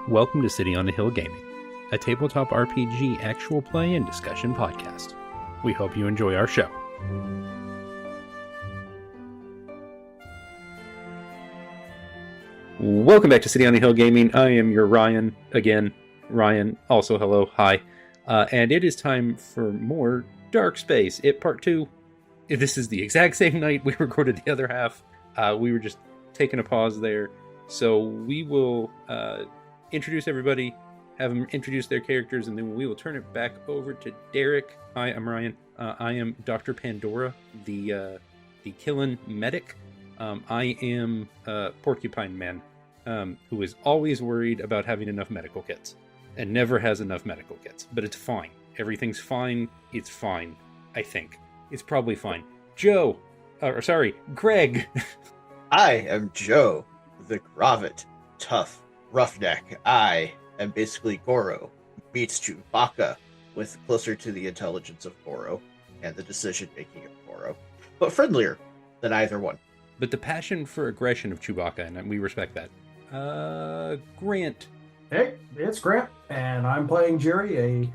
Welcome to City on a Hill Gaming, a tabletop RPG actual play and discussion podcast. We hope you enjoy our show. Welcome back to City on a Hill Gaming. I am your Ryan again. Ryan, also hello, hi. And it is time for more DarkSpace, It Part 2. This is the exact same night we recorded the other half. We were just taking a pause there. So we will introduce everybody, have them introduce their characters, and then we will turn it back over to Derek. Hi, I'm Ryan. I am Dr. Pandora, the Killing Medic. I am Porcupine Man, who is always worried about having enough medical kits, and never has enough medical kits. But it's fine. Everything's fine. It's fine. I think. It's probably fine. Greg. I am Joe, the Gravet, tough roughneck. I am basically Goro meets Chewbacca, with closer to the intelligence of Goro and the decision-making of Goro, but friendlier than either one. But the passion for aggression of Chewbacca, and we respect that. Grant. Hey, it's Grant, and I'm playing Jerry, a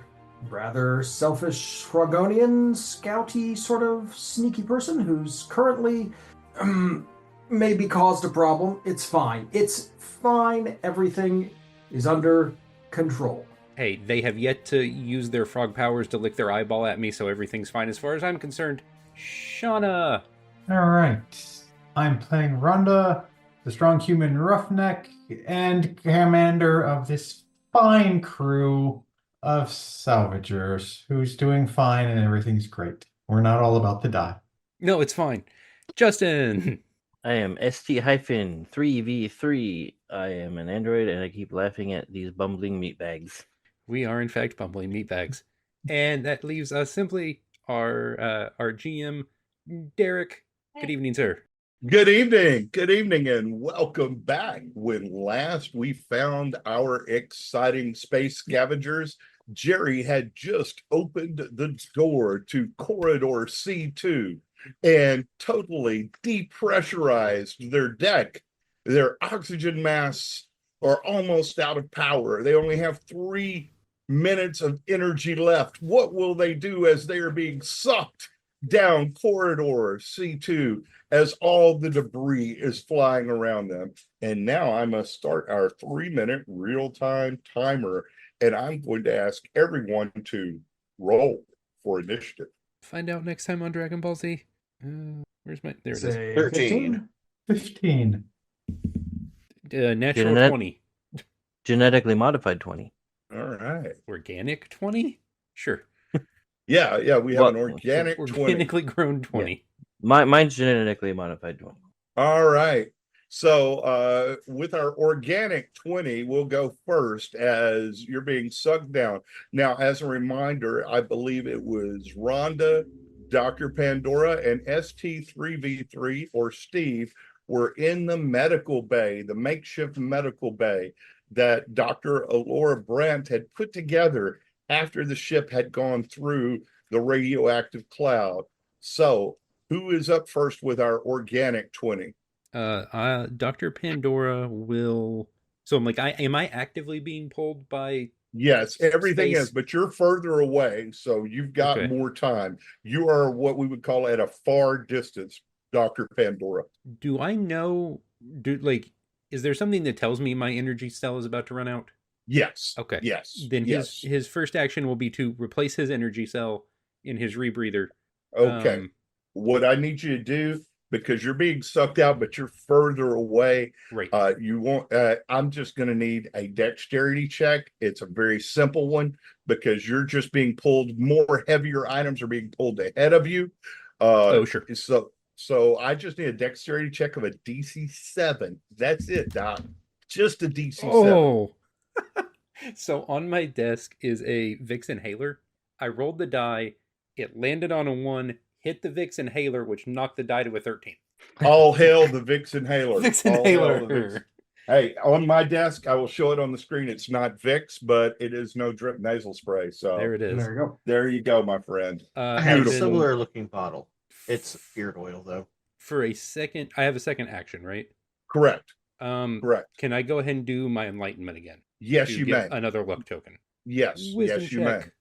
rather selfish Shrogonian, scouty, sort of sneaky person who's currently maybe caused a problem. It's fine. It's fine. Everything is under control. Hey, they have yet to use their frog powers to lick their eyeball at me, so everything's fine as far as I'm concerned. Shauna. All right. I'm playing Rhonda, the strong human roughneck, and commander of this fine crew of salvagers who's doing fine and everything's great. We're not all about to die. No, it's fine. Justin. I am ST-3v3. I am an android, and I keep laughing at these bumbling meatbags. We are, in fact, bumbling meatbags. And that leaves us simply our GM, Derek. Good evening, sir. Good evening, and welcome back. When last we found our exciting space scavengers, Jerry had just opened the door to Corridor C2 and totally depressurized their deck. Their oxygen masks are almost out of power. They only have 3 minutes of energy left. What will they do as they are being sucked down Corridor C2 as all the debris is flying around them? And now I must start our 3-minute real-time timer, and I'm going to ask everyone to roll for initiative. Find out next time on Dragon Ball Z. Where's my... There it is. 13. 15. Natural 20. Genetically modified 20. All right. Organic 20? Sure. Yeah, we have an organic 20. Organically grown 20. Yeah. Mine's genetically modified 20. All right. So with our organic 20, we'll go first as you're being sucked down. Now, as a reminder, I believe it was Rhonda, Dr. Pandora, and ST3v3 or Steve were in the medical bay, the makeshift medical bay that Dr. Alora Brandt had put together after the ship had gone through the radioactive cloud. So who is up first with our organic 20? Dr. Pandora will... So I'm like, am I actively being pulled by... Yes, everything space? is, but you're further away, so you've got more time. You are what we would call at a far distance, Dr. Pandora. Do I know... is there something that tells me my energy cell is about to run out? Yes. Okay. Yes. Then yes. his first action will be to replace his energy cell in his rebreather. Okay. What I need you to do, because you're being sucked out, but you're further away. Right. You won't. I'm just going to need a dexterity check. It's a very simple one because you're just being pulled. More heavier items are being pulled ahead of you. Sure. So I just need a dexterity check of a DC 7. That's it, Doc. Just a DC 7. Oh. So on my desk is a Vicks inhaler. I rolled the die. It landed on a 1, hit the Vicks inhaler, which knocked the die to a 13. All hail the Vicks inhaler. Vicks All hail inhaler. the Vicks. Hey, on my desk, I will show it on the screen. It's not Vicks, but it is no drip nasal spray. So there it is. There you go. There you go, my friend. I have a Beautiful. similar looking bottle. It's beard oil, though. For a second, I have a second action, right? Correct. Correct. Can I go ahead and do my enlightenment again? Yes, to you get may. another luck token. Yes, Wisdom yes, you check. may.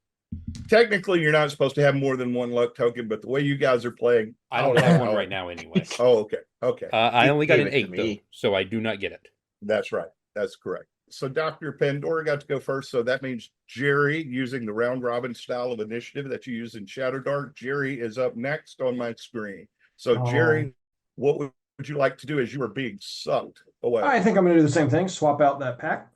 Technically, you're not supposed to have more than one luck token, but the way you guys are playing, I don't have one right now anyway. Oh, okay, okay. I only got Give an it to 8 though, me. so I do not get it. That's right. That's correct. So Dr. Pandora got to go first. So that means Jerry, using the round robin style of initiative that you use in Shadow Dark, Jerry is up next on my screen. So Jerry, what would you like to do as you are being sucked away? I think I'm going to do the same thing. Swap out that pack.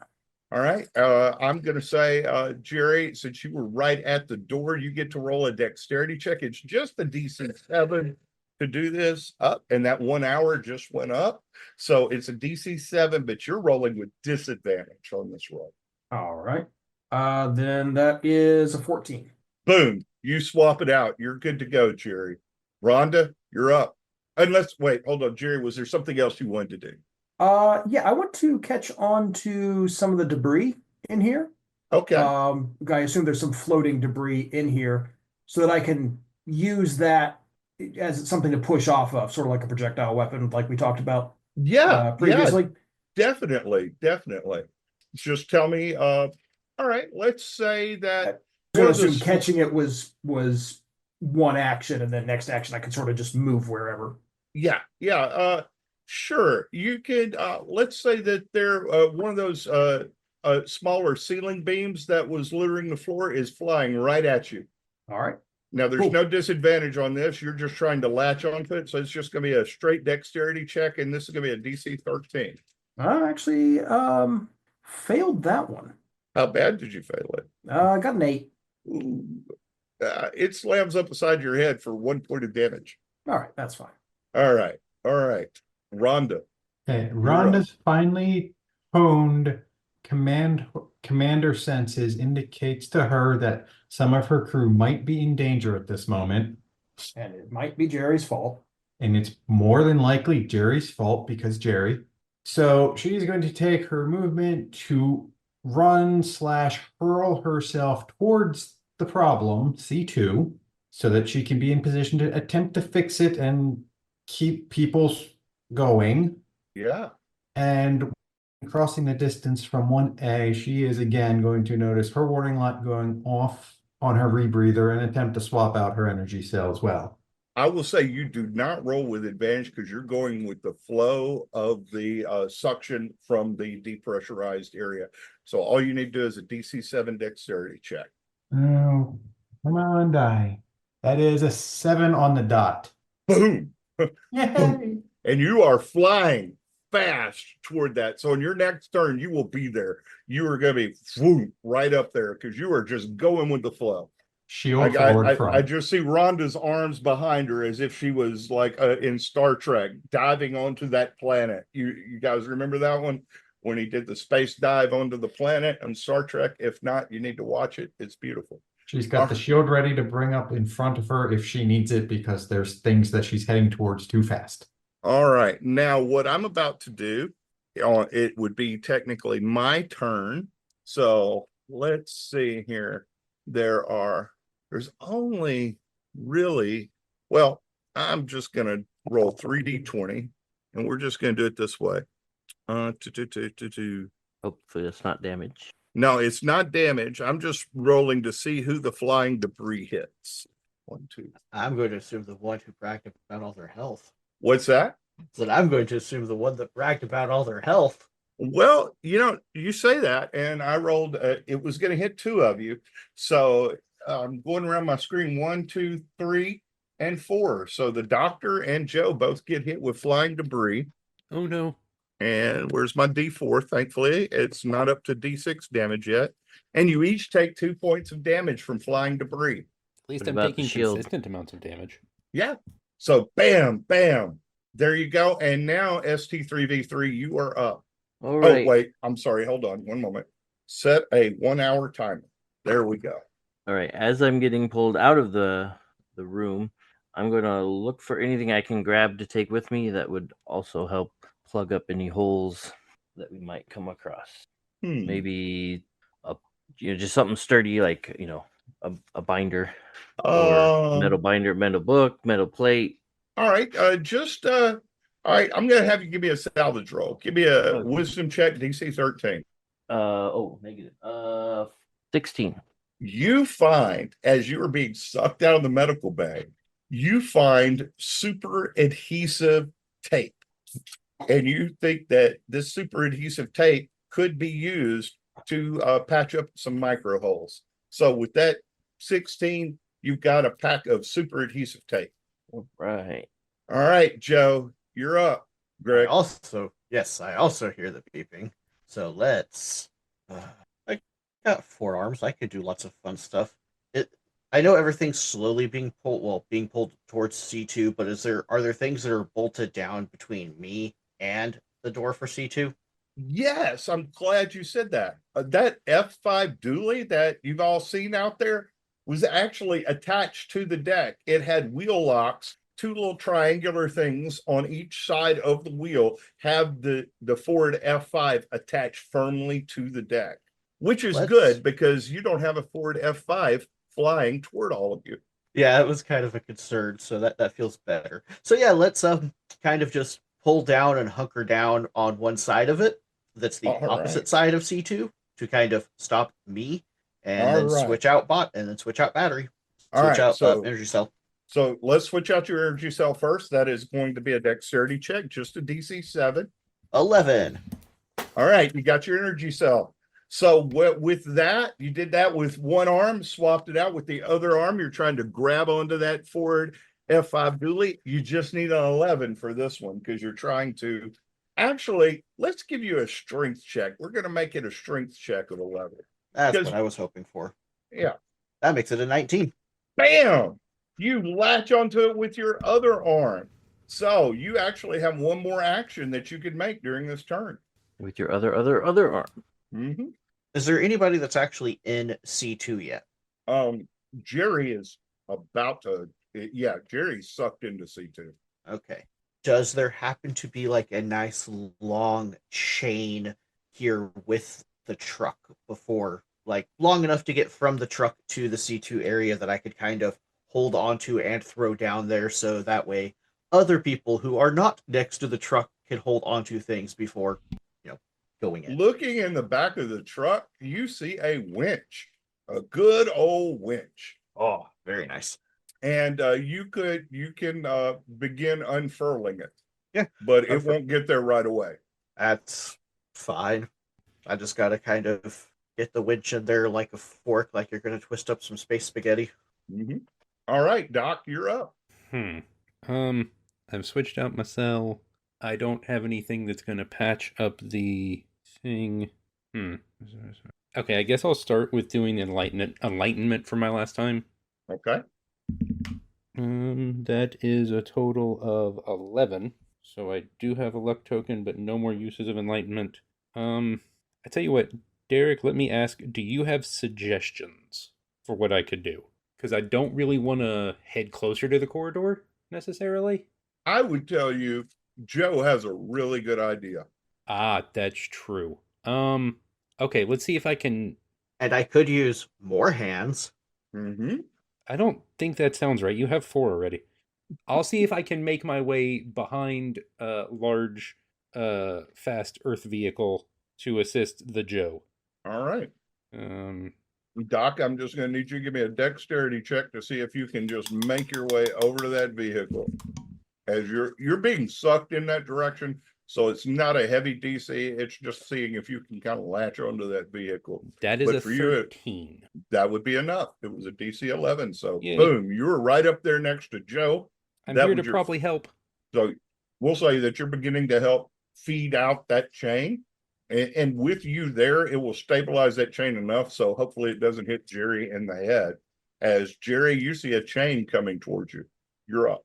All right. I'm going to say, Jerry, since you were right at the door, you get to roll a dexterity check. It's just a DC 7 to do this up, and that 1 hour just went up. So it's a DC 7, but you're rolling with disadvantage on this roll. All right. Then that is a 14. Boom. You swap it out. You're good to go, Jerry. Rhonda, you're up. Unless, wait, hold on, Jerry, was there something else you wanted to do? Yeah, I want to catch on to some of the debris in here. Okay. I assume there's some floating debris in here so that I can use that as something to push off of, sort of like a projectile weapon, like we talked about previously. Definitely. Just tell me, all right, let's say that I would assume catching it was one action, and then next action I could sort of just move wherever. Yeah. Sure. You could, let's say that they're one of those smaller ceiling beams that was littering the floor is flying right at you. All right. Now, there's no disadvantage on this. You're just trying to latch onto it. So it's just going to be a straight dexterity check, and this is going to be a DC 13. I actually failed that one. How bad did you fail it? I got an 8. It slams up beside your head for 1 point of damage. All right, that's fine. All right. Rhonda. Okay, Rhonda's finely honed commander senses indicates to her that some of her crew might be in danger at this moment. And it might be Jerry's fault. And it's more than likely Jerry's fault because Jerry. So she's going to take her movement to run/hurl herself towards the problem, C2, so that she can be in position to attempt to fix it and keep people going. Yeah. And crossing the distance from 1A, she is again going to notice her warning light going off on her rebreather and attempt to swap out her energy cell as well. I will say you do not roll with advantage because you're going with the flow of the suction from the depressurized area. So all you need to do is a DC 7 dexterity check. Oh, come on, die. That is a 7 on the dot. Boom. Yay! And you are flying fast toward that. So in your next turn, you will be there. You are going to be swoop right up there because you are just going with the flow. Shield forward front. I just see Rhonda's arms behind her as if she was like in Star Trek diving onto that planet. You guys remember that one when he did the space dive onto the planet on Star Trek? If not, you need to watch it. It's beautiful. She's got the shield ready to bring up in front of her if she needs it because there's things that she's heading towards too fast. All right. Now, what I'm about to do, it would be technically my turn. So let's see here. There's only really, well, I'm just going to roll 3d20 and we're just going to do it this way. Hopefully it's not damage. No, it's not damage. I'm just rolling to see who the flying debris hits. 1, 2. I'm going to assume the one who bragged about all their health. What's that? So I'm going to assume the one that bragged about all their health. Well, you say that, and I rolled, it was going to hit 2 of you. So I'm going around my screen, 1, 2, 3, and 4. So the doctor and Joe both get hit with flying debris. Oh, no. And where's my D4? Thankfully, it's not up to D6 damage yet. And you each take 2 points of damage from flying debris. At least What I'm about taking the shield? consistent amounts of damage. Yeah. So bam, bam. There you go. And now ST3V3, you are up. All right. Oh, wait. I'm sorry. Hold on 1 moment. Set a 1 hour timer. There we go. All right. As I'm getting pulled out of the room, I'm going to look for anything I can grab to take with me that would also help plug up any holes that we might come across. Maybe just something sturdy like a binder or metal binder, metal book, metal plate. All right. Just All right, I'm gonna have you give me a salvage roll. Give me a Okay. wisdom check, DC 13. Negative. 16. You find, as you are being sucked out of the medical bag, you find super adhesive tape. And you think that this super adhesive tape could be used to patch up some micro holes. So with that 16, you've got a pack of super adhesive tape. All right. All right, Joe, you're up. Greg. I also hear the beeping. So let's. I got 4 arms. I could do lots of fun stuff. I know everything's slowly being pulled towards C2, but are there things that are bolted down between me and the door for C2? Yes, I'm glad you said that. That F5 dually that you've all seen out there was actually attached to the deck. It had wheel locks, 2 little triangular things on each side of the wheel have the forward F5 attached firmly to the deck, which is good because you don't have a forward F5 flying toward all of you. Yeah, it was kind of a concern, so that feels better. So yeah, let's kind of just pull down and hunker down on one side of it. That's the opposite side of C2 to kind of stop me, and then switch out bot, and then switch out battery. Switch out energy cell. So let's switch out your energy cell first. That is going to be a dexterity check, just a DC 7. 11. All right, you got your energy cell. So with that, you did that with one arm, swapped it out with the other arm. You're trying to grab onto that forward F5 dually. You just need an 11 for this one because you're trying to. Actually, let's give you a strength check. We're going to make it a strength check of 11. That's what I was hoping for. Yeah. That makes it a 19. Bam! You latch onto it with your other arm. So you actually have one more action that you could make during this turn. With your other arm. Mm-hmm. Is there anybody that's actually in C2 yet? Jerry is about to. Yeah, Jerry's sucked into C2. Okay. Does there happen to be like a nice long chain here with the truck before, like long enough to get from the truck to the C2 area that I could kind of hold onto and throw down there so that way other people who are not next to the truck can hold onto things before, going in? Looking in the back of the truck, you see a winch, a good old winch. Oh, very nice. And you can begin unfurling it. Yeah, but it won't get there right away. That's fine. I just gotta kind of get the winch in there like a fork, like you're gonna twist up some space spaghetti. Mm-hmm. All right, Doc, you're up. I've switched out my cell. I don't have anything that's gonna patch up the thing. Okay, I guess I'll start with doing enlightenment for my last time. Okay. That is a total of 11. So I do have a luck token, but no more uses of enlightenment. I tell you what, Derek, let me ask, do you have suggestions for what I could do? Because I don't really want to head closer to the corridor, necessarily. I would tell you, Joe has a really good idea. Ah, that's true. Okay, let's see if I can... And I could use more hands. Mm-hmm. I don't think that sounds right. You have 4 already. I'll see if I can make my way behind a large, fast Earth vehicle to assist the Joe. All right. Doc, I'm just going to need you to give me a dexterity check to see if you can just make your way over to that vehicle. As you're being sucked in that direction, so it's not a heavy DC. It's just seeing if you can kind of latch onto that vehicle. That is a 13. That would be enough. It was a DC 11, so boom, you were right up there next to Joe. I'm here to probably help. So we'll say that you're beginning to help feed out that chain. And with you there, it will stabilize that chain enough so hopefully it doesn't hit Jerry in the head. As Jerry, you see a chain coming towards you. You're up.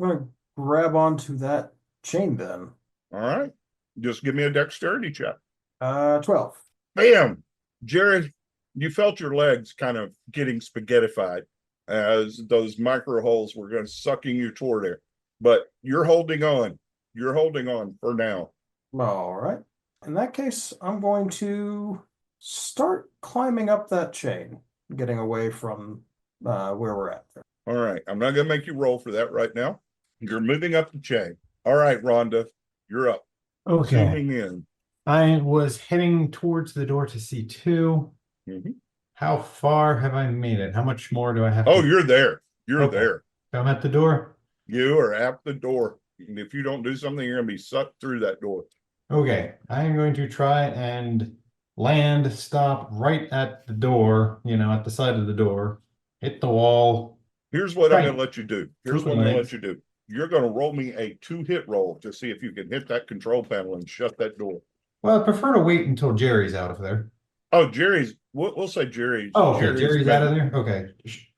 I'm going to grab onto that chain then. All right. Just give me a dexterity check. 12. Bam! Jerry, you felt your legs kind of getting spaghettified as those micro holes were going sucking you toward it. But you're holding on. You're holding on for now. All right. In that case, I'm going to start climbing up that chain, getting away from where we're at there. All right. I'm not going to make you roll for that right now. You're moving up the chain. All right, Rhonda, you're up. Okay. Zooming in. I was heading towards the door to C2. Mhm. How far have I made it? How much more do I have Oh, to? you're there. You're Okay. there. I'm at the door. You are at the door. And if you don't do something, you're going to be sucked through that door. Okay. I am going to try and land, stop right at the door, at the side of the door, hit the wall. Here's what I'm Right. going to let you do. Here's what I'm going to let you do. You're going to roll me a 2-hit roll to see if you can hit that control panel and shut that door. Well, I prefer to wait until Jerry's out of there. Oh, Jerry's. We'll say Jerry's. Oh, okay. Jerry's out of there. Okay.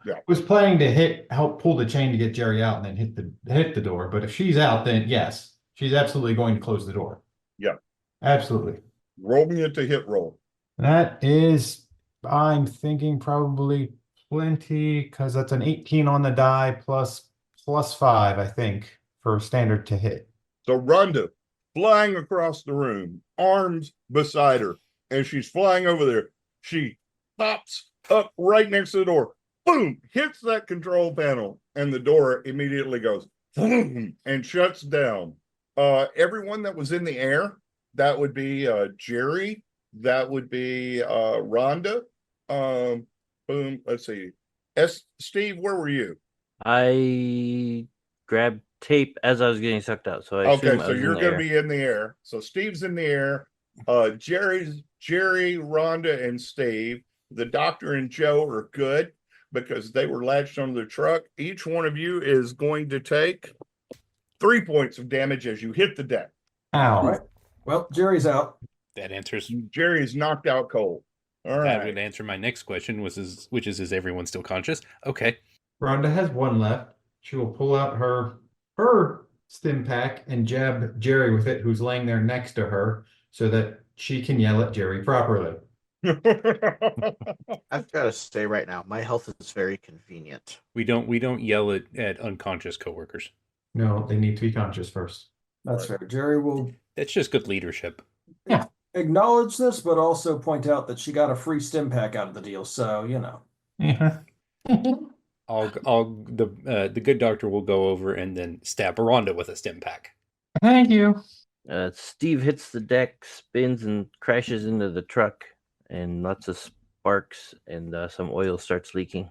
Yeah. Was planning to help pull the chain to get Jerry out and then hit the door. But if she's out, then yes, she's absolutely going to close the door. Yeah. Absolutely. Roll me into hit roll. That is, I'm thinking probably plenty because that's an 18 on the die plus 5, I think, for standard to hit. So Rhonda, flying across the room, arms beside her, as she's flying over there, she pops up right next to the door. Boom! Hits that control panel, and the door immediately goes boom and shuts down. Everyone that was in the air, that would be Jerry, that would be Rhonda. Boom. Let's see. Steve, where were you? I grabbed tape as I was getting sucked out. So I Okay, assume I so was you're in the going air. to be in the air. So Steve's in the air. Jerry, Rhonda, and Steve. The doctor and Joe are good because they were latched onto the truck. Each one of you is going to take 3 points of damage as you hit the deck. Ow. All right. Well, Jerry's out. That answers. Jerry is knocked out cold. All That right. would answer my next question, which is everyone still conscious? Okay. Rhonda has one left. She will pull out her stim pack and jab Jerry with it, who's laying there next to her, so that she can yell at Jerry properly. I've got to say right now, my health is very convenient. We don't yell at unconscious coworkers. No, they need to be conscious first. That's fair. Jerry will That's just good leadership. acknowledge this, but also point out that she got a free stim pack out of the deal. So, Yeah. The good doctor will go over and then stab Rhonda with a stim pack. Thank you. Steve hits the deck, spins, and crashes into the truck, and lots of sparks and some oil starts leaking.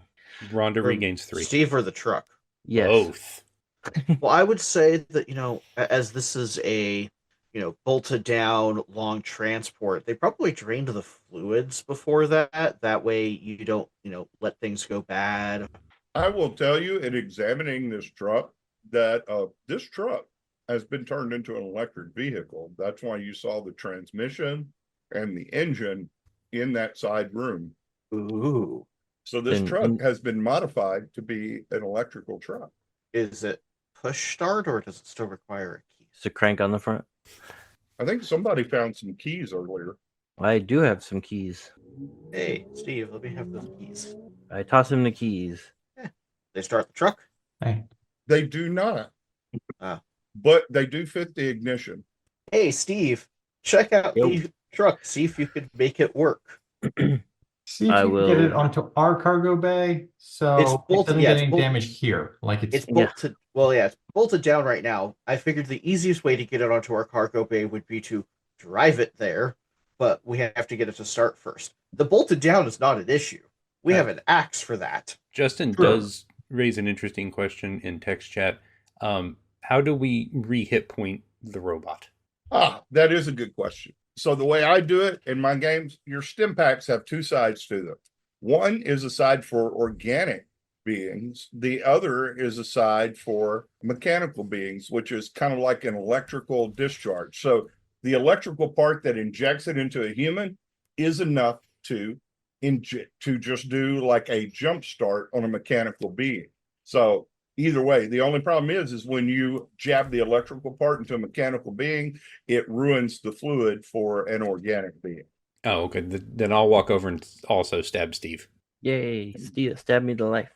Rhonda regains 3. Steve or the truck? Yes. Both. Well, I would say that, as this is a, bolted down long transport, they probably drained the fluids before that. That way you don't, let things go bad. I will tell you, in examining this truck, that this truck has been turned into an electric vehicle. That's why you saw the transmission and the engine in that side room. Ooh. So this truck has been modified to be an electrical truck. Is it push start or does it still require a key? It's a crank on the front. I think somebody found some keys earlier. I do have some keys. Hey, Steve, let me have those keys. I toss him the keys. They start the truck? Hey. They do not. But they do fit the ignition. Hey, Steve, check out the truck. See if you could make it work. See if you can get it onto our cargo bay, so It's bolted- it doesn't yeah, get it's any bolt- damage here. Like It's bolted. Well, yeah, it's bolted down right now. I figured the easiest way to get it onto our cargo bay would be to drive it there, but we have to get it to start first. The bolted down is not an issue. We have an axe for that. Justin does raise an interesting question in text chat. How do we re-hit point the robot? That is a good question. So the way I do it in my games, your stim packs have 2 sides to them. One is a side for organic beings. The other is a side for mechanical beings, which is kind of like an electrical discharge. So the electrical part that injects it into a human is enough to just do like a jump start on a mechanical being. So either way, the only problem is when you jab the electrical part into a mechanical being, it ruins the fluid for an organic being. Oh, okay. Then I'll walk over and also stab Steve. Yay! Steve, stab me to life.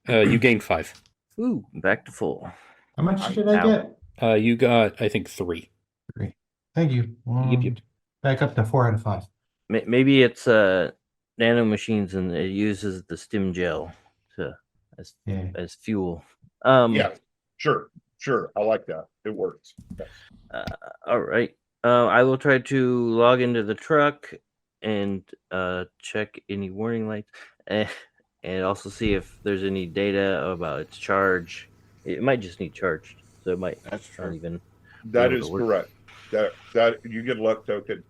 You gained 5. Ooh, back to full. How much did I get? You got, I think, 3. 3. Thank you. Yep. Back up to 4 out of 5. Maybe it's nano machines and it uses the stim gel as fuel. Yeah, sure. Sure, I like that. It works. Yes. All right. I will try to log into the truck and check any warning lights, and also see if there's any data about its charge. It might just need charged, so it might That's not true. even. That able to is work. correct. That you get a luck token.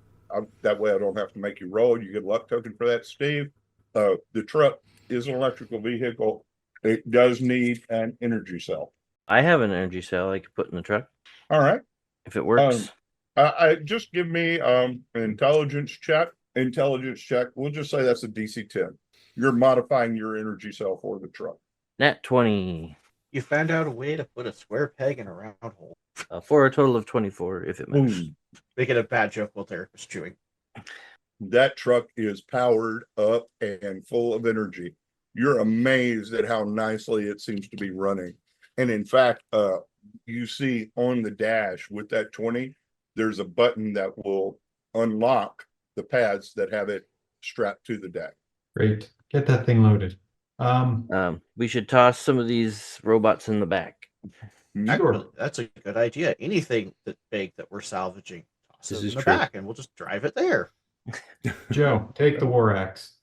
That way I don't have to make you roll. You get a luck token for that, Steve. The truck is an electrical vehicle. It does need an energy cell. I have an energy cell I could put in the truck All right. if it works. I just give me an intelligence check. Intelligence check. We'll just say that's a DC 10. You're modifying your energy cell for the truck. Nat 20 You found out a way to put a square peg in a round hole. for a total of 24 if it matters. Making a bad joke while Derek was chewing. That truck is powered up and full of energy. You're amazed at how nicely it seems to be running. And in fact, you see on the dash with that 20, there's a button that will unlock the pads that have it strapped to the deck. Great. Get that thing loaded. We should toss some of these robots in the back. Actually, that's a good idea. Anything that big that we're salvaging, toss This it is in the true. back, and we'll just drive it there. Joe, take the war axe.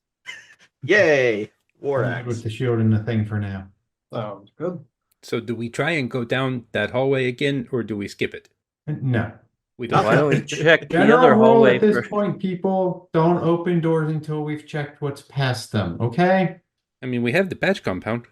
Yay! War I'm good axe. with the shield and the thing for now. Sounds good. So do we try and go down that hallway again, or do we skip it? No. We don't. Why don't we check the General other rule hallway at this for... point, people, don't open doors until we've checked what's past them, okay? I mean, we have the patch compound.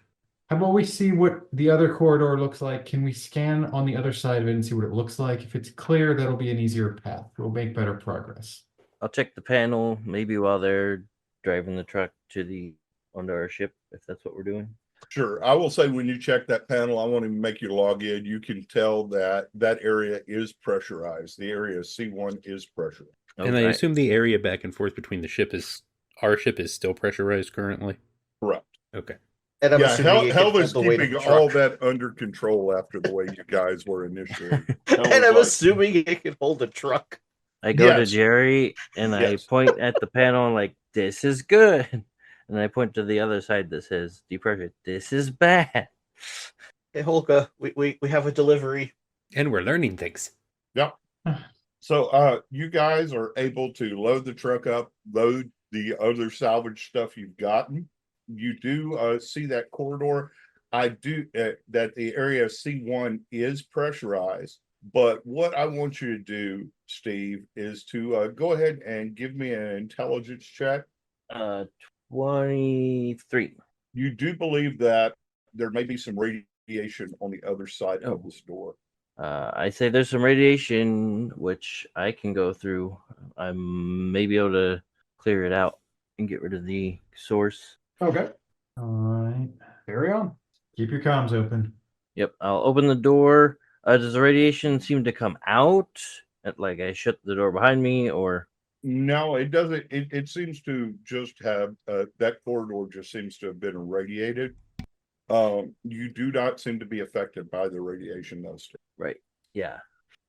How about we see what the other corridor looks like? Can we scan on the other side of it and see what it looks like? If it's clear, that'll be an easier path. We'll make better progress. I'll check the panel maybe while they're driving the truck onto our ship, if that's what we're doing. Sure. I will say when you check that panel, I won't even make you log in. You can tell that that area is pressurized. The area C1 is pressurized. And I assume the area back and forth between our ship is still pressurized currently? Correct. Okay. And I'm Yeah, assuming it can Helva's hold the weight of keeping the all truck. that under control after the way you guys were initially. And I'm assuming it can hold a truck. I go to Yes. Jerry and Yes. I point at the panel like, this is good. And I point to the other side that says depression. This is bad. Hey, Holga, we have a delivery. And we're learning things. Yep. So you guys are able to load the truck up, load the other salvage stuff you've gotten. You do see that corridor. I do that the area C1 is pressurized. But what I want you to do, Steve, is to go ahead and give me an intelligence check. 23. You do believe that there may be some radiation on the other side of this door. I say there's some radiation, which I can go through. I may be able to clear it out and get rid of the source. Okay. All right. Carry on. Keep your comms open. Yep, I'll open the door. Does the radiation seem to come out? Like I shut the door behind me, or? No, it doesn't. It seems to just have that corridor just seems to have been irradiated. You do not seem to be affected by the radiation, though. Right. Yeah.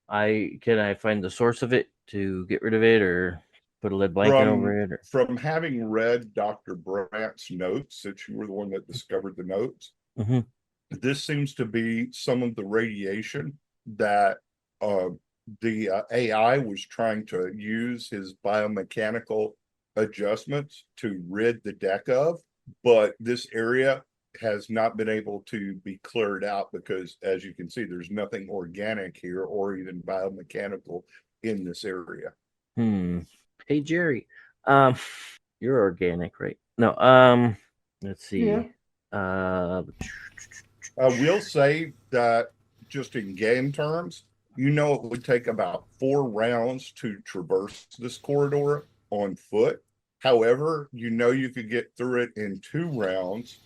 Can I find the source of it to get rid of it, or put a lead blanket over it? Or... From having read Dr. Brandt's notes, since you were the one that discovered the notes, this seems to be some of the radiation that the AI was trying to use his biomechanical adjustments to rid the deck of, but this area has not been able to be cleared out because, as you can see, there's nothing organic here or even biomechanical in this area. Hey, Jerry, you're organic, right? No, let's see. Yeah. I will say that just in game terms, it would take about 4 rounds to traverse this corridor on foot. However, you could get through it in 2 rounds.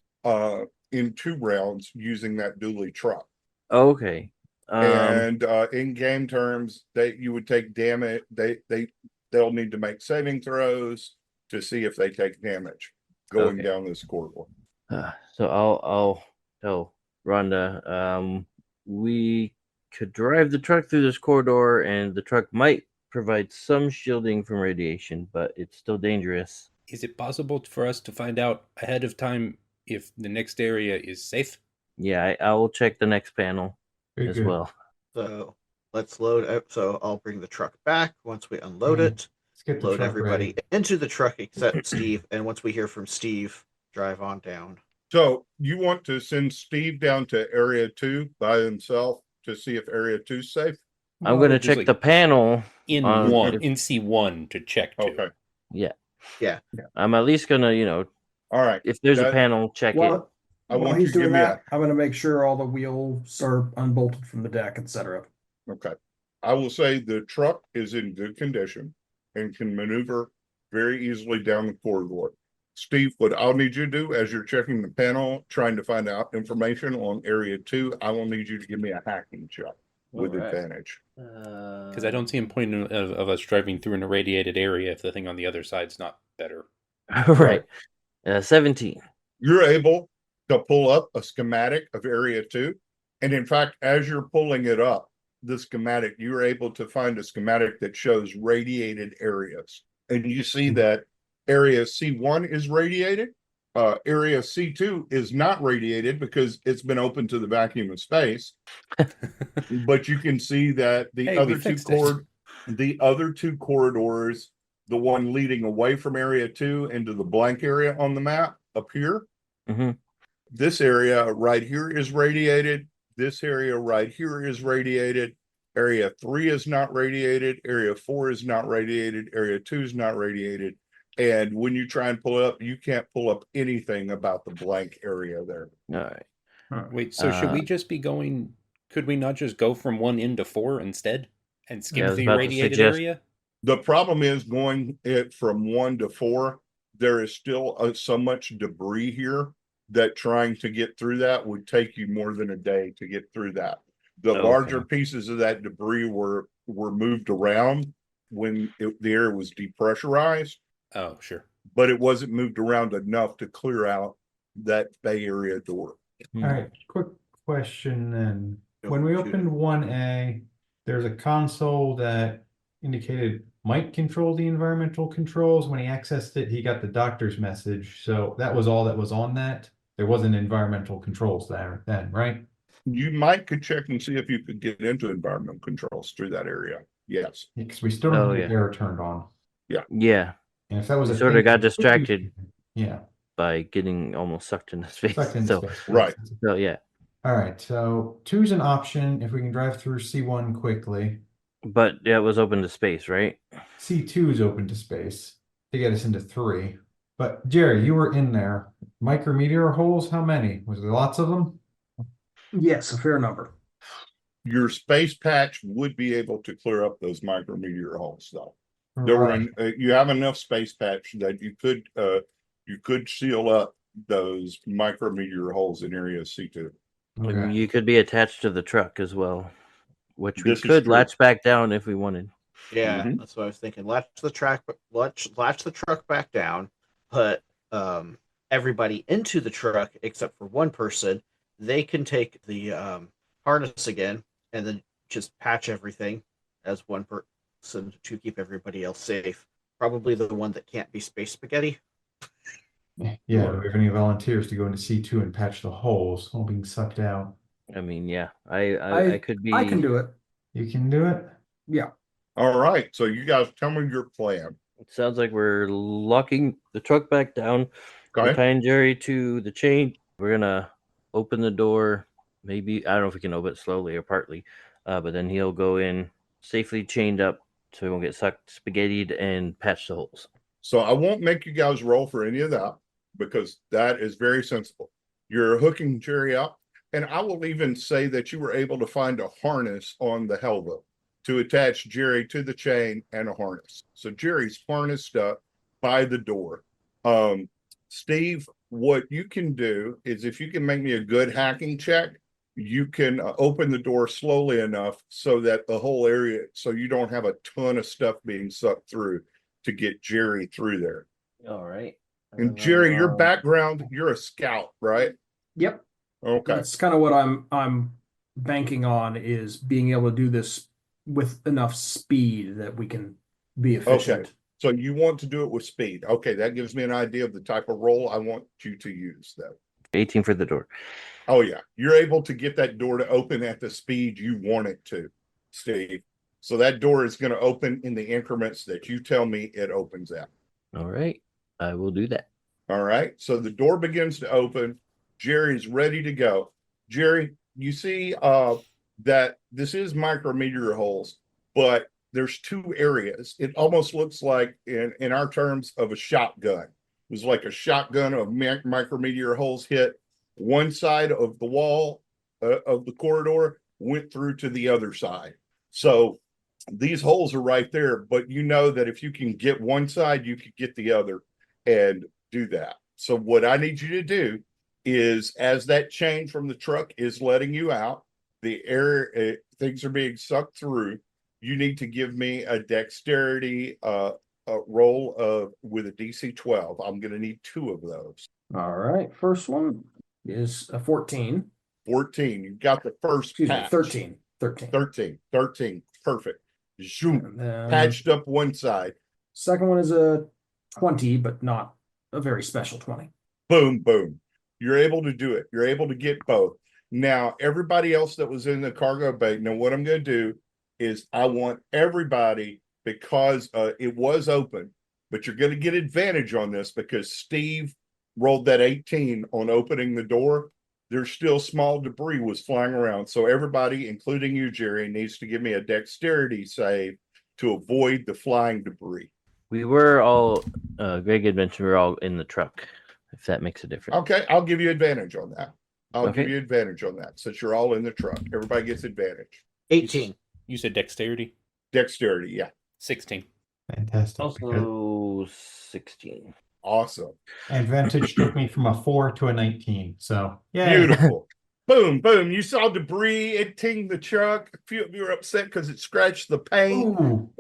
Using that dually truck. Okay. And in game terms, you would take damage. They'll need to make saving throws to see if they take damage going down this corridor. So I'll tell Rhonda, we could drive the truck through this corridor, and the truck might provide some shielding from radiation, but it's still dangerous. Is it possible for us to find out ahead of time if the next area is safe? Yeah, I will check the next panel. Very as good. well. So let's load up. So I'll bring the truck back once we unload Mhm. it. Let's get the Load truck everybody ready. into the truck except Steve. And once we hear from Steve, drive on down. So you want to send Steve down to Area 2 by himself to see if Area 2 is safe? I'm Well, going to just check the panel. in on one if- in C1 to check to. Okay. Yeah. Yeah. I'm at least going to, All right. if there's a That- panel, check it. While, I while want he's you to give doing me that, I'm going to make sure all the wheels are unbolted from the deck, etc. Okay. I will say the truck is in good condition and can maneuver very easily down the corridor. Steve, what I'll need you to do as you're checking the panel, trying to find out information on Area 2, I will need you to give me a hacking check with All right. advantage. Because I don't see a point of us driving through an irradiated area if the thing on the other side's not better. Right. 17. You're able to pull up a schematic of Area 2. And in fact, as you're pulling it up, the schematic, you're able to find a schematic that shows radiated areas. And you see that Area C1 is radiated. Area C2 is not radiated because it's been open to the vacuum of space. But you can see that the Hey, other two corridors, the one leading away from Area 2 into the blank area on the map up here, Mhm. this area right here is radiated. This area right here is radiated. Area 3 is not radiated. Area 4 is not radiated. Area 2 is not radiated. And when you try and pull it up, you can't pull up anything about the blank area there. All right. Wait, so should we just be going? Could we not just go from 1 into 4 instead and skip Yeah, I was the about to irradiated suggest- area? The problem is going it from 1 to 4. There is still so much debris here that trying to get through that would take you more than a day to get through that. The Okay. larger pieces of that debris were moved around when the air was depressurized, Oh, sure. but it wasn't moved around enough to clear out that Bay Area door. All right, quick question then. Go When we shoot it. opened 1A, there's a console that indicated might control the environmental controls. When he accessed it, he got the doctor's message. So that was all that was on that. There wasn't environmental controls there then, right? You could check and see if you could get into environmental controls through that area. Yes. Because we still don't Oh, have yeah. the air turned on. Yeah. And if that was We a sorta thing got to do, distracted. Yeah, By getting almost sucked into space. sucked into So, space. Right. so yeah. All right, so 2's an option if we can drive through C1 quickly. But it was open to space, right? C2 is open to space to get us into 3. But Jerry, you were in there. Micrometeor holes, how many? Was there lots of them? Yes, a fair number. Your space patch would be able to clear up those micrometeor holes though. There Right. were you have enough space patch that you could seal up those micrometeor holes in area C2. Okay. You could be attached to the truck as well, which we This is could true. latch back down if we wanted. Yeah, Mhm. that's what I was thinking. Latch the truck back down, put everybody into the truck except for one person. They can take the harness again and then just patch everything as one person to keep everybody else safe. Probably the one that can't be space spaghetti. Yeah, do we have any volunteers to go into C2 and patch the holes while being sucked out? I mean, yeah, I could be. I can do it. You can do it? Yeah. All right, so you guys tell me your plan. It sounds like we're locking the truck back down. We're Okay. tying Jerry to the chain. We're gonna open the door. Maybe I don't know if we can open it slowly or partly, but then he'll go in safely chained up so he won't get sucked, spaghettied, and patch the holes. So I won't make you guys roll for any of that because that is very sensible. You're hooking Jerry up, and I will even say that you were able to find a harness on the Helva to attach Jerry to the chain and a harness. So Jerry's harnessed up by the door. Steve, what you can do is if you can make me a good hacking check, you can open the door slowly enough so that the whole area, so you don't have a ton of stuff being sucked through to get Jerry through there. All right. And Jerry, your background, you're a scout, right? Yep. Okay. That's kind of what I'm banking on is being able to do this with enough speed that we can be efficient. Okay. So you want to do it with speed. Okay, that gives me an idea of the type of roll I want you to use though. 18 for the door. Oh, yeah. You're able to get that door to open at the speed you want it to, Steve. So that door is going to open in the increments that you tell me it opens at. All right. I will do that. All right. So the door begins to open. Jerry's ready to go. Jerry, you see that this is micrometeor holes, but there's two areas. It almost looks like, in our terms, of a shotgun. It was like a shotgun of micrometeor holes hit one side of the wall of the corridor, went through to the other side. So these holes are right there, but you know that if you can get one side, you can get the other and do that. So what I need you to do is, as that chain from the truck is letting you out, the air, things are being sucked through. You need to give me a dexterity roll with a DC 12. I'm going to need 2 of those. All right. First one is a 14. 14. You got the first Excuse me, patch. 13. 13. Perfect. Zoom. And then Patched up one side. second one is a 20, but not a very special 20. Boom, boom. You're able to do it. You're able to get both. Now, everybody else that was in the cargo bay, now what I'm going to do is I want everybody, because it was open, but you're going to get advantage on this because Steve rolled that 18 on opening the door. There's still small debris was flying around. So everybody, including you, Jerry, needs to give me a dexterity save to avoid the flying debris. We were all, Greg had mentioned we were all in the truck, if that makes a difference. Okay, I'll give you advantage on that. I'll Okay. give you advantage on that since you're all in the truck. Everybody gets advantage. 18. You said dexterity? Dexterity, yeah. 16. Fantastic. Also 16. Awesome. Advantage took me from a 4 to a 19. So, yeah. Beautiful. Boom, boom. You saw debris. It tinged the truck. A few of you were upset because it scratched the paint. Ooh.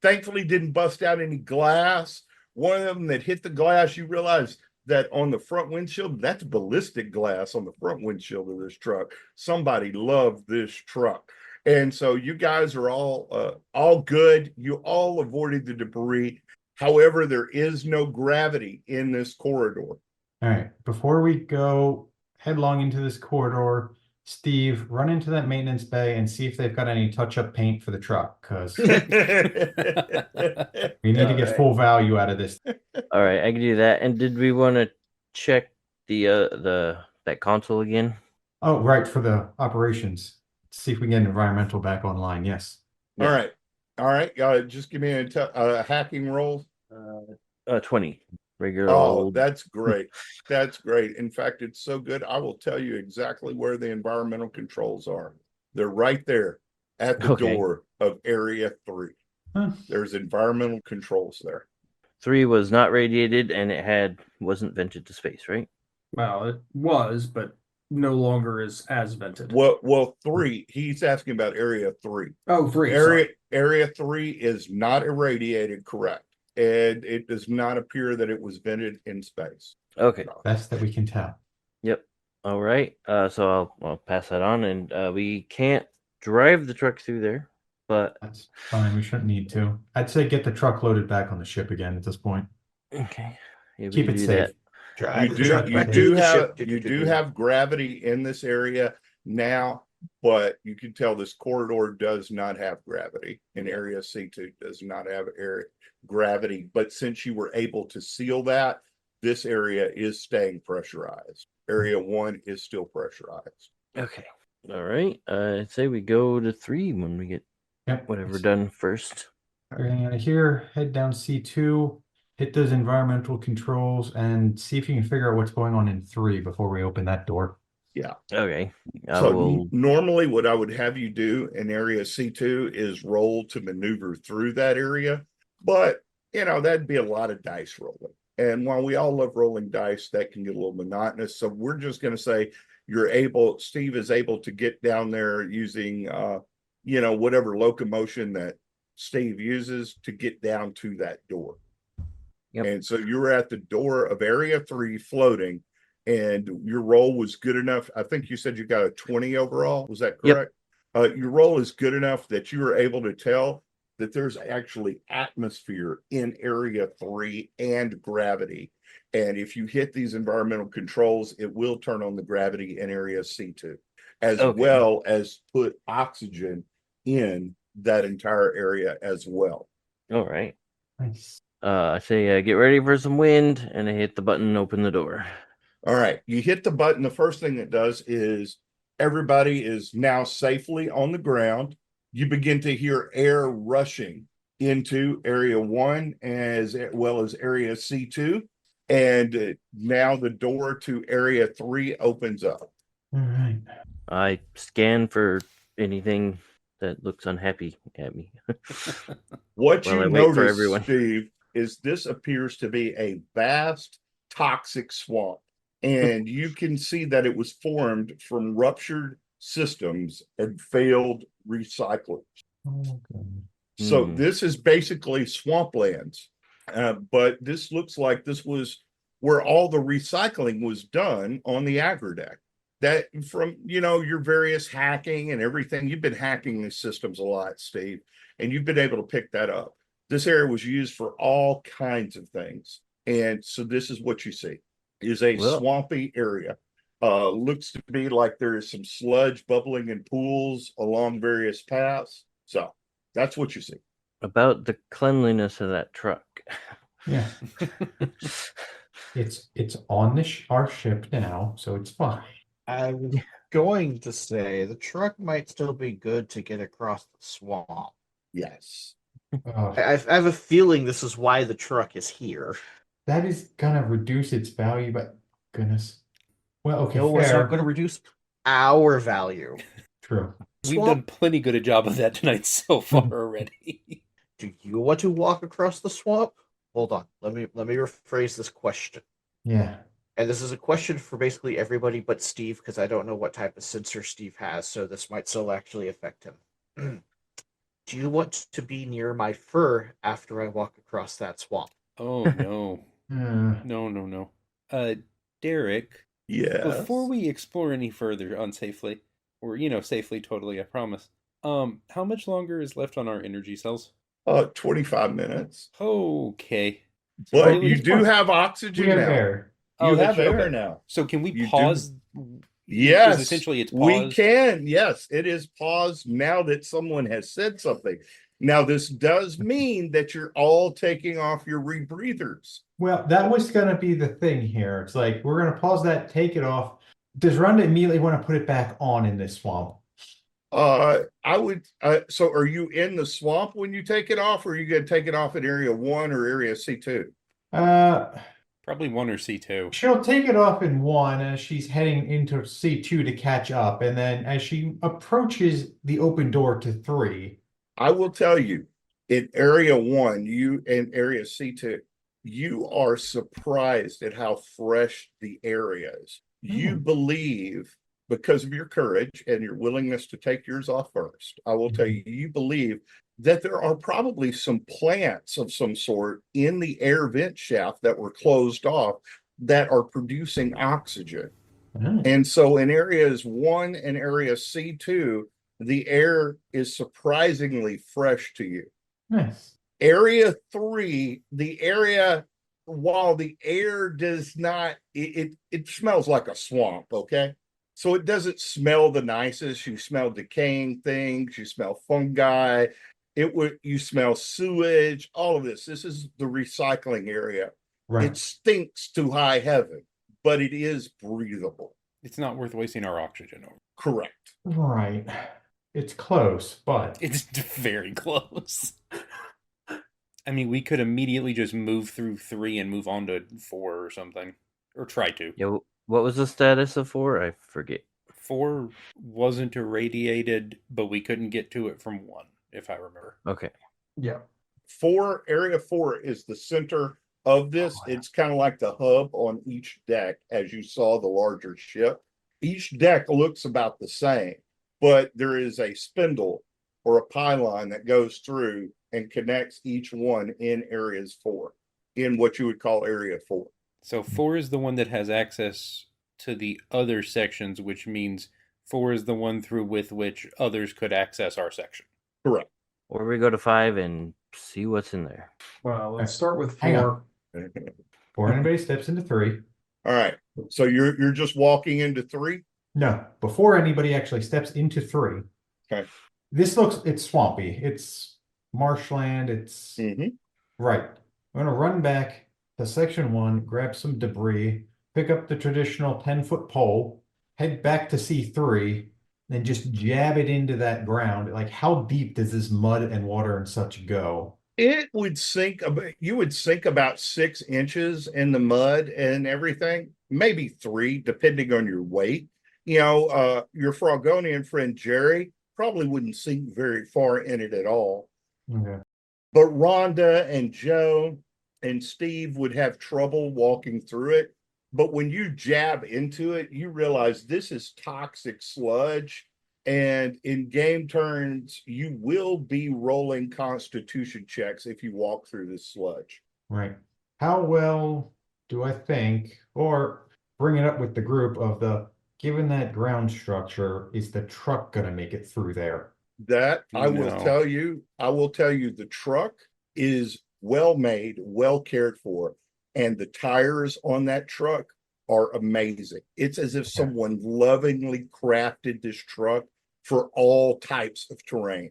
Thankfully didn't bust out any glass. One of them that hit the glass, you realize that on the front windshield, that's ballistic glass on the front windshield of this truck. Somebody loved this truck. And so you guys are all good. You all avoided the debris. However, there is no gravity in this corridor. All right. Before we go headlong into this corridor, Steve, run into that maintenance bay and see if they've got any touch-up paint for the truck, because we need to get full value out of this. All right, I can do that. And did we want to check that console again? Oh, right, for the operations. See if we can get environmental back online. Yes. Yeah. All right. Just give me a hacking roll. 20. Regular Oh, old. that's great. That's great. In fact, it's so good. I will tell you exactly where the environmental controls are. They're right there at the door of Area 3. Huh. There's environmental controls there. 3 was not radiated and it wasn't vented to space, right? Well, it was, but no longer is as vented. Well, 3. He's asking about Area 3. Oh, 3. Sorry. Area 3 is not irradiated, correct? And it does not appear that it was vented in space. Okay. Best that we can tell. Yep. All right. So I'll pass that on, and we can't drive the truck through there, but That's fine. We shouldn't need to. I'd say get the truck loaded back on the ship again at this point. okay. Yeah, we Keep can it do safe. that. You do have gravity in this area now, but you can tell this corridor does not have gravity, and Area C2 does not have gravity. But since you were able to seal that, this area is staying pressurized. Area 1 is still pressurized. Okay. All right. I'd say we go to 3 when we get Yep. whatever done first. Everything out of here, head down C2, hit those environmental controls, and see if you can figure out what's going on in 3 before we open that door. Yeah. Okay. I So will. normally what I would have you do in Area C2 is roll to maneuver through that area. But, that'd be a lot of dice rolling. And while we all love rolling dice, that can get a little monotonous. So we're just going to say Steve is able to get down there using, whatever locomotion that Steve uses to get down to that door. Yep. And so you were at the door of Area 3 floating, and your roll was good enough. I think you said you got a 20 overall. Was that correct? Your roll is good enough that you were able to tell that there's actually atmosphere in Area 3 and gravity. And if you hit these environmental controls, it will turn on the gravity in Area C2, as well as put oxygen in that entire area as well. All right. Nice. I say get ready for some wind, and I hit the button and open the door. All right, you hit the button. The first thing it does is everybody is now safely on the ground. You begin to hear air rushing into Area 1 as well as Area C2. And now the door to Area 3 opens up. All right. I scan for anything that looks unhappy at me. What While you I wait for notice, everyone. Steve, is this appears to be a vast toxic swamp. And you can see that it was formed from ruptured systems and failed recyclers. Okay. So this is basically swamplands. But this looks like this was where all the recycling was done on the agri-deck. That from, your various hacking and everything, you've been hacking these systems a lot, Steve, and you've been able to pick that up. This area was used for all kinds of things. And so this is what you see is a swampy area. Looks to be like there is some sludge bubbling in pools along various paths. So that's what you see. About the cleanliness of that truck. Yeah. It's on our ship now, so it's fine. I was going to say the truck might still be good to get across the swamp. Yes. I have a feeling this is why the truck is here. That is gonna reduce its value, but goodness. Well, okay, No, it's fair. not going to reduce our value. True. We've done plenty good a job of that tonight so far already. Do you want to walk across the swamp? Hold on. Let me rephrase this question. Yeah. And this is a question for basically everybody but Steve, because I don't know what type of sensor Steve has, so this might still actually affect him. Do you want to be near my fur after I walk across that swamp? Oh, no. Uh, No. Derek, Yes. before we explore any further unsafely, or, safely totally, I promise, how much longer is left on our energy cells? 25 minutes. Okay. But Really? you do have oxygen we have now. air. You have that's air okay. now. So can we You pause? Yes. Because essentially it's We paused. can. Yes, it is paused now that someone has said something. Now, this does mean that you're all taking off your rebreathers. Well, that was gonna be the thing here. It's like we're gonna pause that, take it off. Does Rhonda immediately want to put it back on in this swamp? I would. So, are you in the swamp when you take it off, or are you going to take it off in Area 1 or Area C2? Probably 1 or C2. She'll take it off in 1 as she's heading into C2 to catch up, and then as she approaches the open door to 3. I will tell you, in Area 1, you and Area C2, you are surprised at how fresh the air is. You believe, because of your courage and your willingness to take yours off first, I will tell you, you believe that there are probably some plants of some sort in the air vent shaft that were closed off that are producing oxygen. And so in areas 1 and area C2, the air is surprisingly fresh to you. Nice. Area 3, the area, while the air does not, it smells like a swamp, okay? So it doesn't smell the nicest. You smell decaying things, you smell fungi, you smell sewage, all of this. This is the recycling area. Right. It stinks to high heaven, but it is breathable. It's not worth wasting our oxygen over. Correct. Right. It's close, but It's very close. I mean, we could immediately just move through 3 and move on to 4 or something. Or try to. Yeah, what was the status of 4? I forget. 4 wasn't irradiated, but we couldn't get to it from 1, if I remember. Okay. yeah. Area 4 is the center of this. It's kind of like the hub on each deck, as you saw the larger ship. Each deck looks about the same, but there is a spindle or a pylon that goes through and connects each one in areas 4, in what you would call area 4. So 4 is the one that has access to the other sections, which means 4 is the one through with which others could access our section. Correct. or we go to 5 and see what's in there. Well, let's start with Hang 4. on. Before anybody steps into 3. All right. So you're just walking into 3? No, before anybody actually steps into 3. Okay. It's swampy. It's marshland. It's Mm-hmm. right. I'm gonna run back to section 1, grab some debris, pick up the traditional 10-foot pole, head back to C3, and just jab it into that ground. Like, how deep does this mud and water and such go? It would sink you would sink about 6 inches in the mud and everything, maybe 3, depending on your weight. Your Frogonian friend Jerry probably wouldn't sink very far in it at all. Okay. But Rhonda and Joe and Steve would have trouble walking through it. But when you jab into it, you realize this is toxic sludge. And in game turns, you will be rolling constitution checks if you walk through this sludge. Right. How well do I think, or bring it up with the group of given that ground structure, is the truck going to make it through there? That I will No. tell you, the truck is well made, well cared for, and the tires on that truck are amazing. It's as if someone lovingly crafted this truck for all types of terrain.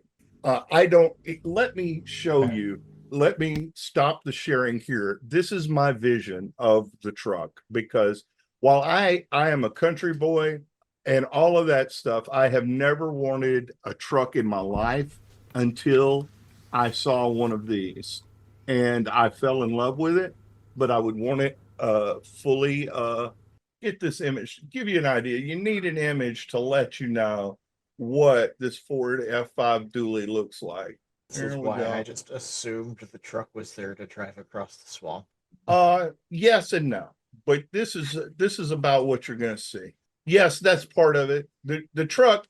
Let me show you. Let me stop the sharing here. This is my vision of the truck, because while I am a country boy and all of that stuff, I have never wanted a truck in my life until I saw one of these, and I fell in love with it. But I would want it fully. Get this image, give you an idea. You need an image to let you know what this Ford F5 dually looks like. This is why I just assumed the truck was there to drive across the swamp. Yes and no, but this is about what you're going to see. Yes, that's part of it. The truck,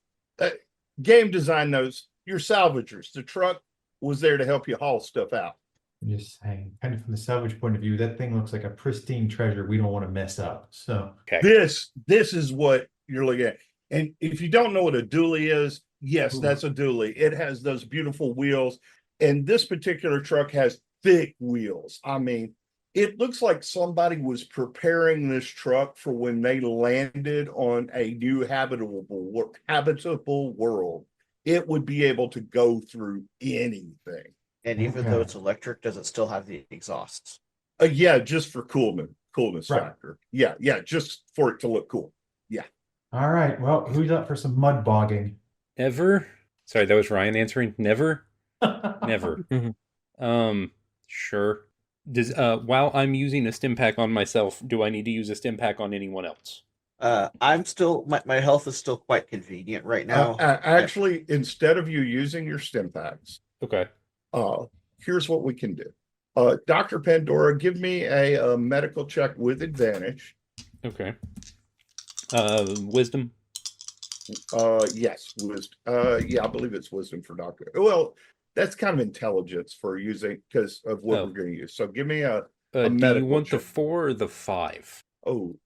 game design knows you're salvagers. The truck was there to help you haul stuff out. I'm just saying, kind of from the salvage point of view, that thing looks like a pristine treasure we don't want to mess up. So Okay. This is what you're looking at. And if you don't know what a dually is, yes, that's a dually. It has those beautiful wheels. And this particular truck has thick wheels. I mean, it looks like somebody was preparing this truck for when they landed on a new habitable world. It would be able to go through anything. And even though it's electric, does it still have the exhausts? Yeah, just for coolness Right. factor. Yeah, just for it to look cool. Yeah. all right. Well, who's up for some mud bogging? Never. Sorry, that was Ryan answering. Never. Never. Sure. Does while I'm using a stim pack on myself, do I need to use a stim pack on anyone else? I'm still my health is still quite convenient right now. Actually, instead of you using your stim packs, Okay. here's what we can do. Dr. Pandora, give me a medical check with advantage. Okay. Wisdom. Yes, wisdom. Yeah, I believe it's wisdom for Doctor. Well, that's kind of intelligence for using because of what we're going to use. So give me a Do medical you want check. the 4 or the 5? Oh,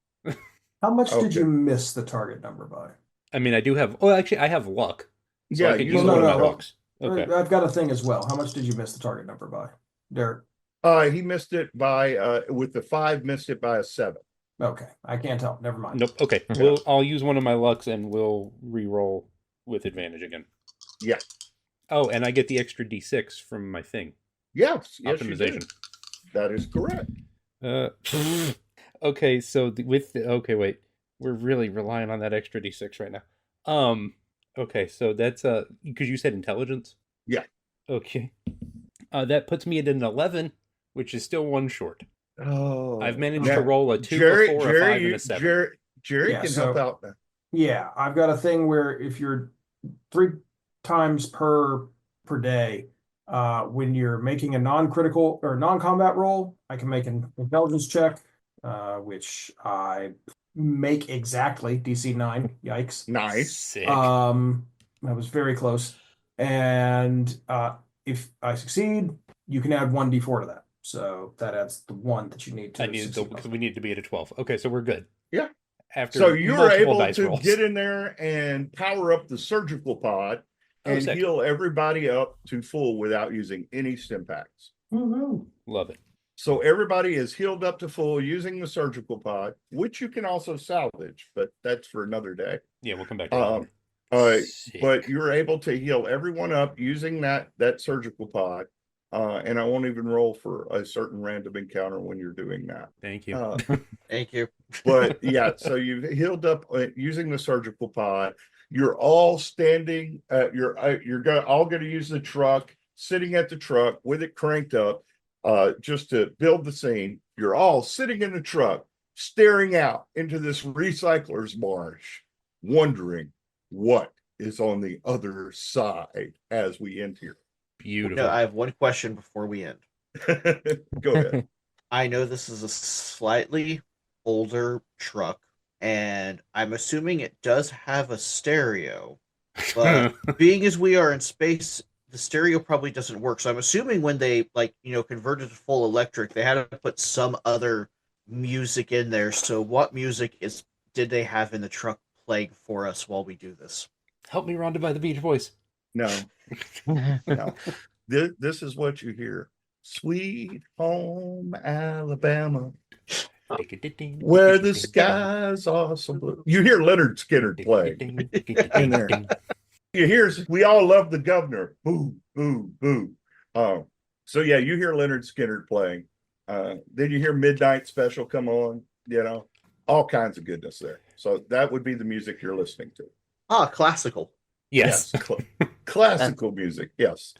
How much did Okay. you miss the target number by? I mean, I do have. Oh, actually, I have luck. So yeah. I could You use no, one no, of my no. lucks. Okay. I've got a thing as well. How much did you miss the target number by, Derek? He missed it by with the 5, missed it by a 7. Okay, I can't tell. Never mind. Nope. Okay. I'll use one of my lucks and we'll re-roll with advantage again. Yeah. Oh, and I get the extra D6 from my thing. Yes, you do. Optimization. That is correct. Okay, so okay, wait. We're really relying on that extra D6 right now. Okay, so that's because you said intelligence? Yeah. Okay. That puts me at an 11, which is still 1 short. Oh, I've managed to roll a 2, Jerry, a 4, a 5, and a 7. Jerry Yeah, can so- help out now. Yeah, I've got a thing where if you're 3 times per day, when you're making a non-critical or non-combat roll, I can make an intelligence check, which I make exactly DC 9. Yikes. Nice. Sick. That was very close. And if I succeed, you can add 1d4 to that. So that adds the 1 that you need to succeed. Because we need to be at a 12. Okay, so we're good. Yeah. After So you're multiple able dice to rolls. get in there and power up the surgical pod and sick. heal everybody up to full without using any stim packs. Woohoo. Love it. So everybody is healed up to full using the surgical pod, which you can also salvage, but that's for another day. Yeah, we'll come back to that. Sick. But you're able to heal everyone up using that surgical pod. And I won't even roll for a certain random encounter when you're doing that. Thank you. Thank you. But yeah, so you've healed up using the surgical pod. You're all standing. You're all going to use the truck, sitting at the truck with it cranked up, just to build the scene. You're all sitting in the truck, staring out into this recycler's marsh, wondering what is on the other side as we end here. Beautiful. No, I have one question before we end. Go ahead. I know this is a slightly older truck, and I'm assuming it does have a stereo, but being as we are in space, the stereo probably doesn't work. So I'm assuming when they converted to full electric, they had to put some other music in there. So what music did they have in the truck playing for us while we do this? Help me, Rhonda by the Beach Boys. No. No. This is what you hear. Sweet home Alabama, where the skies are so blue. You hear Leonard Skinner play in there. You hear We All Love the Governor. Boo, boo, boo. So yeah, you hear Leonard Skinner playing. Then you hear Midnight Special come on, all kinds of goodness there. So that would be the music you're listening to. Classical. Yes. Classical music, yes.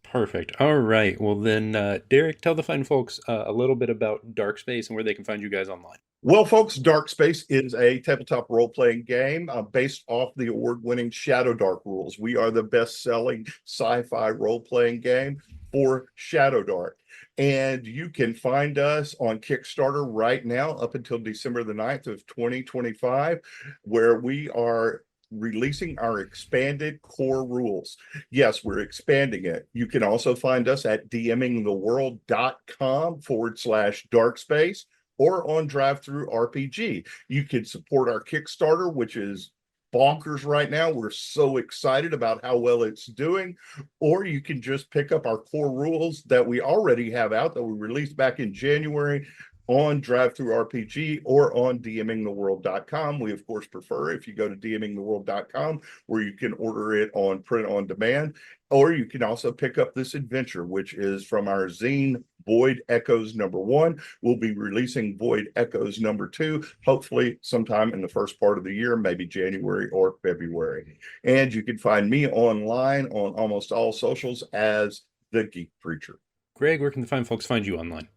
Perfect. All right. Well, then, Derek, tell the fine folks a little bit about DarkSpace and where they can find you guys online. Well, folks, DarkSpace is a tabletop role-playing game based off the award-winning Shadow Dark rules. We are the best-selling sci-fi role-playing game for Shadow Dark. And you can find us on Kickstarter right now up until December the 9th of 2025, where we are releasing our expanded core rules. Yes, we're expanding it. You can also find us at dmingtheworld.com/DarkSpace or on DriveThruRPG. You can support our Kickstarter, which is bonkers right now. We're so excited about how well it's doing. Or you can just pick up our core rules that we already have out that we released back in January on DriveThruRPG or on dmingtheworld.com. We, of course, prefer if you go to dmingtheworld.com, where you can order it on print on demand, or you can also pick up this adventure, which is from our zine, Void Echoes #1. We'll be releasing Void Echoes #2, hopefully sometime in the first part of the year, maybe January or February. And you can find me online on almost all socials as The Geek Preacher. Greg, where can the fine folks find you online?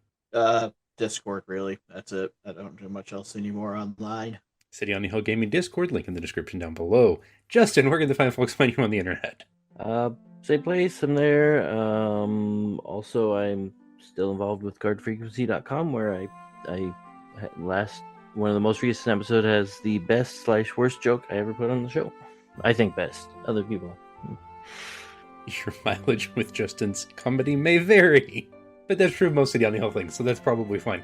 Discord, really. That's it. I don't do much else anymore online. City on the Hill Gaming Discord, link in the description down below. Justin, where can the fine folks find you on the internet? Same place. I'm there. Also, I'm still involved with cardfrequency.com, where I one of the most recent episode has the best/worst joke I ever put on the show. I think best. Other people. Your mileage with Justin's comedy may vary, but that's true of most City on the Hill things, so that's probably fine.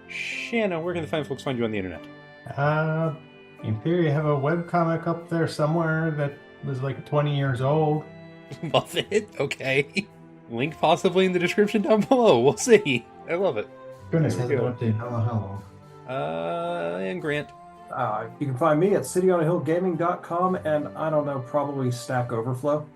Shanna, where can the fine folks find you on the internet? In theory, I have a webcomic up there somewhere that was like 20 years old. Love it. Okay. Link possibly in the description down below. We'll see. I love it. Goodness, There we hasn't go. been updated. How long? And Grant. You can find me at cityonahillgaming.com and I don't know, probably Stack Overflow.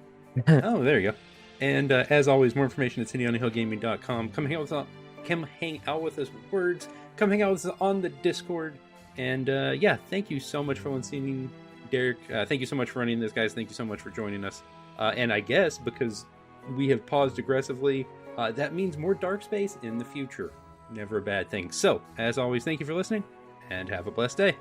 Oh, there you go. And as always, more information at cityonahillgaming.com. Come hang out with us with words. Come hang out with us on the Discord. And yeah, thank you so much for listening, Derek. Thank you so much for running this, guys. Thank you so much for joining us. And I guess because we have paused aggressively, that means more DarkSpace in the future. Never a bad thing. So, as always, thank you for listening, and have a blessed day.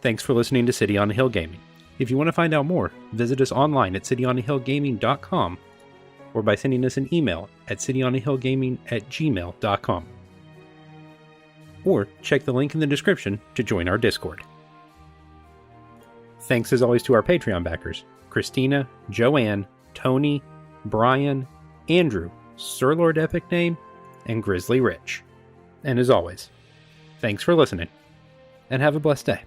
Thanks for listening to City on the Hill Gaming. If you want to find out more, visit us online at cityonthehillgaming.com or by sending us an email at cityonthehillgaming@gmail.com. Or check the link in the description to join our Discord. Thanks as always to our Patreon backers, Christina, Joanne, Tony, Bryan, Andrew, Sir Lord Epicname, and Grizzly Rich. And as always, thanks for listening, and have a blessed day.